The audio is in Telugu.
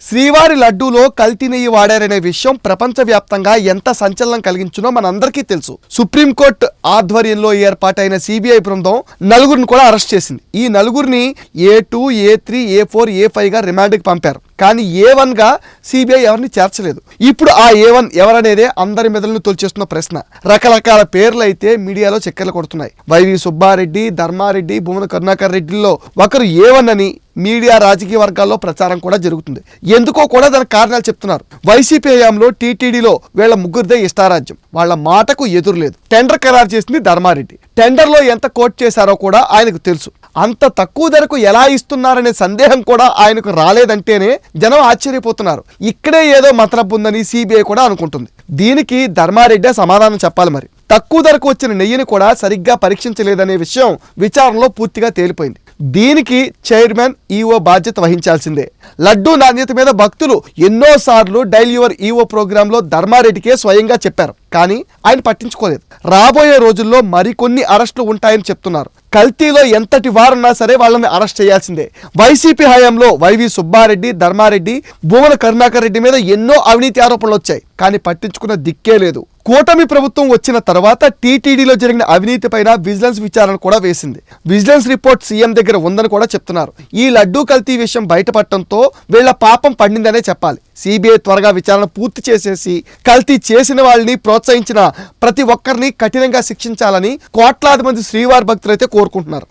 శ్రీవారి లడ్డూలో కల్తీ నెయ్యి వాడారనే విషయం ప్రపంచవ్యాప్తంగా ఎంత సంచలనం కలిగించునో మనందరికీ తెలుసు. సుప్రీంకోర్టు ఆధ్వర్యంలో ఏర్పాటైన సిబిఐ బృందం నలుగురిని కూడా అరెస్ట్ చేసింది. ఈ నలుగురిని A2, A3, A4, A5 గా రిమాండ్కి పంపారు. కానీ A1 గా సిబిఐ ఎవరిని చేర్చలేదు. ఇప్పుడు ఆ A1 ఎవరనేదే అందరి మెదడును తొలిచేస్తున్న ప్రశ్న. రకరకాల పేర్లు అయితే మీడియాలో చక్కర్లు కొడుతున్నాయి. వైవి సుబ్బారెడ్డి, ధర్మారెడ్డి, భూమన కరుణాకర్ రెడ్డిలో ఒకరు A1 అని మీడియా రాజకీయ వర్గాల్లో ప్రచారం కూడా జరుగుతుంది. ఎందుకో కూడా దానికి కారణాలు చెప్తున్నారు. వైసీపీ హయాంలో టీటీడీలో వీళ్ళ ముగ్గురిదే ఇష్టారాజ్యం. వాళ్ళ మాటకు ఎదురులేదు. టెండర్ ఖరారు చేసింది ధర్మారెడ్డి. టెండర్లో ఎంత కోట్ చేశారో కూడా ఆయనకు తెలుసు. అంత తక్కువ ధరకు ఎలా ఇస్తున్నారనే సందేహం కూడా ఆయనకు రాలేదంటేనే జనం ఆశ్చర్యపోతున్నారు. ఇక్కడే ఏదో మతలబు ఉందని సిబిఐ కూడా అనుకుంటుంది. దీనికి ధర్మారెడ్డి సమాధానం చెప్పాలి. మరి తక్కువ ధరకు వచ్చిన నెయ్యిని కూడా సరిగ్గా పరీక్షించలేదనే విషయం విచారణలో పూర్తిగా తేలిపోయింది. దీనికి చైర్మన్ ఈఓ బాధ్యత వహించాల్సిందే. లడ్డూ నాణ్యత మీద భక్తులు ఎన్నోసార్లు డైల్ యువర్ ఈఓ ప్రోగ్రాంలో ధర్మారెడ్డికే స్వయంగా చెప్పారు. కానీ ఆయన పట్టించుకోలేదు. రాబోయే రోజుల్లో మరికొన్ని అరెస్టులు ఉంటాయని చెప్తున్నారు. కల్తీలో ఎంతటి వారున్నా సరే వాళ్ళని అరెస్ట్ చేయాల్సిందే. వైసీపీ హయాంలో వైవి సుబ్బారెడ్డి, ధర్మారెడ్డి, భూమన కరుణాకర్ రెడ్డి మీద ఎన్నో అవినీతి ఆరోపణలు వచ్చాయి. కానీ పట్టించుకున్న దిక్కే లేదు. కూటమి ప్రభుత్వం వచ్చిన తర్వాత టీటీడీలో జరిగిన అవినీతి పైన విజిలెన్స్ విచారణ కూడా వేసింది. విజిలెన్స్ రిపోర్ట్ సీఎం దగ్గర ఉందని కూడా చెప్తున్నారు. ఈ లడ్డూ కల్తీ విషయం బయటపడటంతో వీళ్ళ పాపం పండిందనే చెప్పాలి. సిబిఐ త్వరగా విచారణ పూర్తి చేసేసి కల్తీ చేసిన వాళ్ళని, ప్రోత్సహించిన ప్రతి ఒక్కరిని కఠినంగా శిక్షించాలని కోట్లాది మంది శ్రీవారి భక్తులైతే కోరుకుంటున్నారు.